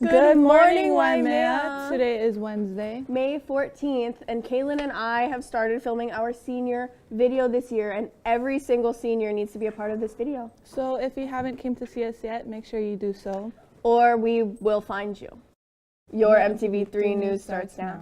Good morning, Waimea. Today is Wednesday, May 14th, and Kaylin and I have started filming our senior video this year, and every single senior needs to be a part of this video. so if you haven't came to see us yet, make sure you do so. Or we will find you. Your MTV3 news starts now.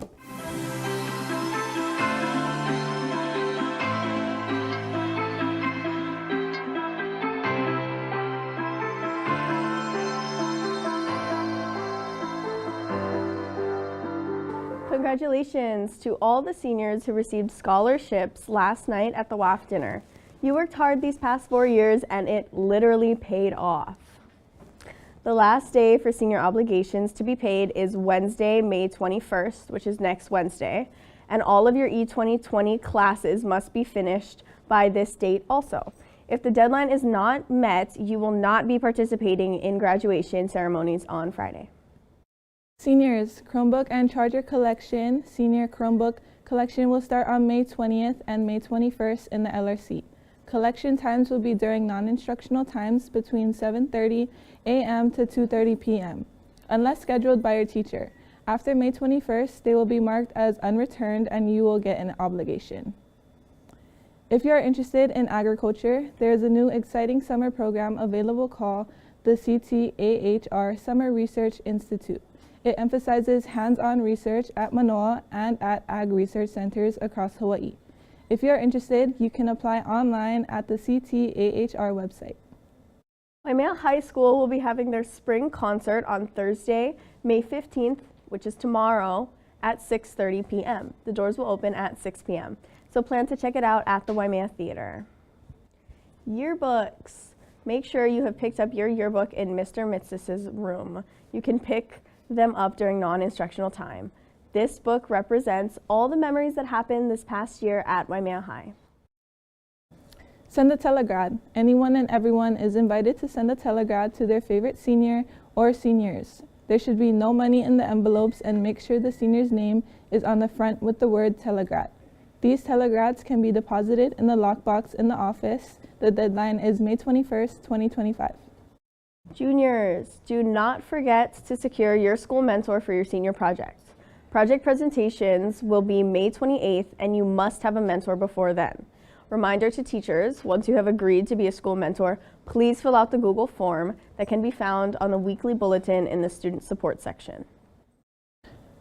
Congratulations to all the seniors who received scholarships last night at the WAF dinner. You worked hard these past 4 years and it literally paid off. The last day for senior obligations to be paid is Wednesday, May 21st, which is next Wednesday, and all of your E2020 classes must be finished by this date also. If the deadline is not met, you will not be participating in graduation ceremonies on Friday. Seniors, Chromebook and charger collection. Senior Chromebook collection will start on May 20th and May 21st in the LRC. Collection times will be during non-instructional times between 7:30 a.m. to 2:30 p.m., unless scheduled by your teacher. After May 21st, they will be marked as unreturned and you will get an obligation. If you are interested in agriculture, there is a new exciting summer program available called the CTAHR Summer Research Institute. It emphasizes hands-on research at Manoa and at ag research centers across Hawaii. If you are interested, you can apply online at the CTAHR website. Waimea High School will be having their spring concert on Thursday, May 15th, which is tomorrow, at 6:30 p.m. The doors will open at 6 p.m. So plan to check it out at the Waimea Theater. Yearbooks. Make sure you have picked up your yearbook in Mr. Mitzis's room. You can pick them up during non-instructional time. This book represents all the memories that happened this past year at Waimea High. Send a telegrad. Anyone and everyone is invited to send a telegrad to their favorite senior or seniors. There should be no money in the envelopes and make sure the senior's name is on the front with the word telegrad. These telegrads can be deposited in the lockbox in the office. The deadline is May 21st, 2025. Juniors, do not forget to secure your school mentor for your senior project. Project presentations will be May 28th and you must have a mentor before then. Reminder to teachers, once you have agreed to be a school mentor, please fill out the Google form that can be found on the weekly bulletin in the student support section.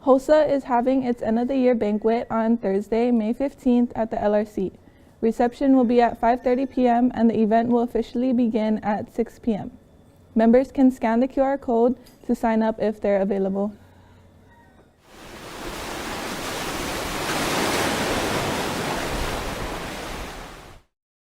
HOSA is having its end of the year banquet on Thursday, May 15th at the LRC. Reception will be at 5:30 p.m. and the event will officially begin at 6 p.m. Members can scan the QR code to sign up if they're available.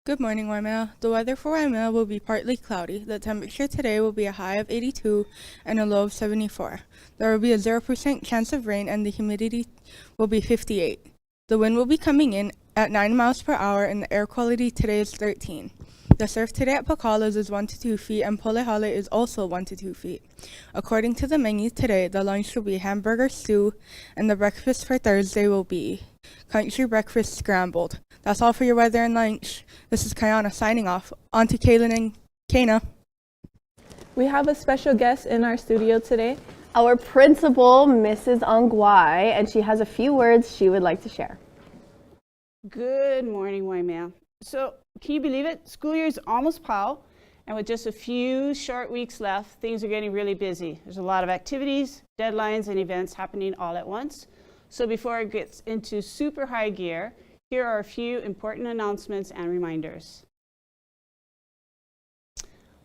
Good morning, Waimea. The weather for Waimea will be partly cloudy. The temperature today will be a high of 82 and a low of 74. There will be a 0% chance of rain and the humidity will be 58. The wind will be coming in at 9 miles per hour and the air quality today is 13. The surf today at Pakalas is 1 to 2 feet and Polehale is also 1 to 2 feet. According to the menu today, the lunch will be hamburger stew and the breakfast for Thursday will be country breakfast scrambled. That's all for your weather and lunch. This is Kayana signing off. On to Kaylin and Kana. We have a special guest in our studio today. Our principal, Mrs. Ongwai, and she has a few words she would like to share. Good morning, Waimea. So, can you believe it? School year is almost POW, and with just a few short weeks left, things are getting really busy. There's a lot of activities, deadlines, and events happening all at once. So before it gets into super high gear, here are a few important announcements and reminders.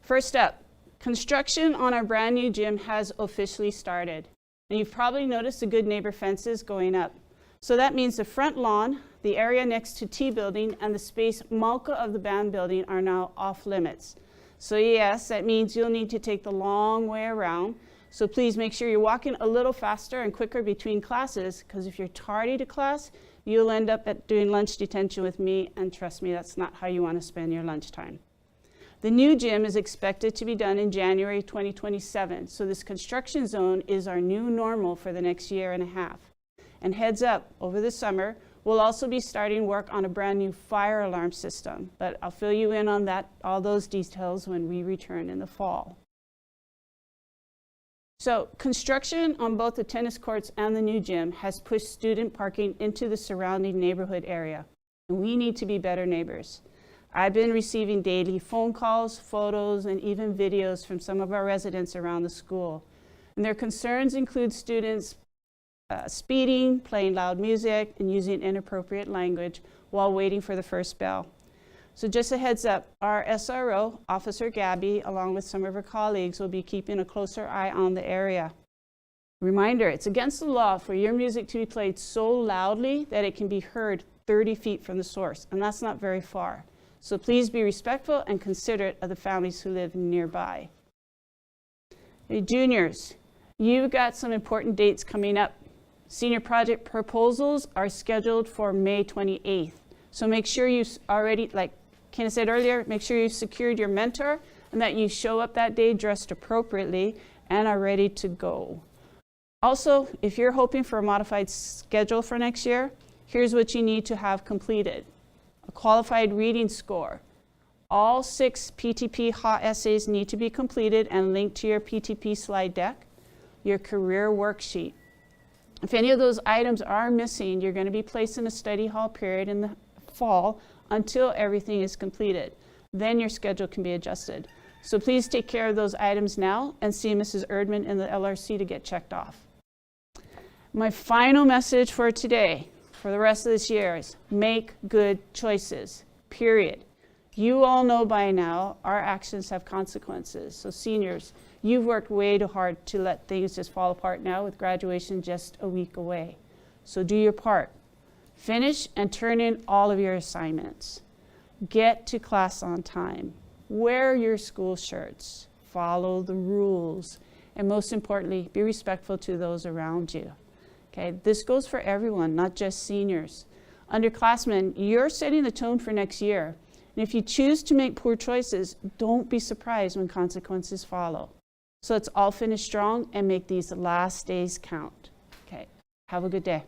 First up, construction on our brand new gym has officially started. And you've probably noticed the Good Neighbor fences going up. So that means the front lawn, the area next to T building, and the space Malka of the band building are now off limits. So yes, that means you'll need to take the long way around. So please make sure you're walking a little faster and quicker between classes, because if you're tardy to class, you'll end up doing lunch detention with me, and trust me, that's not how you want to spend your lunchtime. The new gym is expected to be done in January 2027, so this construction zone is our new normal for the next year and a half. And heads up, over the summer, we'll also be starting work on a brand new fire alarm system, but I'll fill you in on that, all those details when we return in the fall. So construction on both the tennis courts and the new gym has pushed student parking into the surrounding neighborhood area. And we need to be better neighbors. I've been receiving daily phone calls, photos, and even videos from some of our residents around the school. And their concerns include students speeding, playing loud music, and using inappropriate language while waiting for the first bell. So just a heads up, our SRO, Officer Gabby, along with some of her colleagues, will be keeping a closer eye on the area. Reminder, it's against the law for your music to be played so loudly that it can be heard 30 feet from the source, and that's not very far. So please be respectful and considerate of the families who live nearby. Hey, juniors, you've got some important dates coming up. Senior project proposals are scheduled for May 28th. So make sure you already, like Kenna said earlier, make sure you've secured your mentor and that you show up that day dressed appropriately and are ready to go. Also, if you're hoping for a modified schedule for next year, here's what you need to have completed. A qualified reading score. All 6 PTP HOT essays need to be completed and linked to your PTP slide deck. Your career worksheet. If any of those items are missing, you're going to be placed in a study hall period in the fall until everything is completed. Then your schedule can be adjusted. So please take care of those items now and see Mrs. Erdman in the LRC to get checked off. My final message for today, for the rest of this year, is make good choices, period. You all know by now our actions have consequences. So seniors, you've worked way too hard to let things just fall apart now with graduation just a week away. So do your part. Finish and turn in all of your assignments. Get to class on time. Wear your school shirts. Follow the rules. And most importantly, be respectful to those around you. Okay, this goes for everyone, not just seniors. Underclassmen, you're setting the tone for next year. And if you choose to make poor choices, don't be surprised when consequences follow. So let's all finish strong and make these last days count. Okay, have a good day.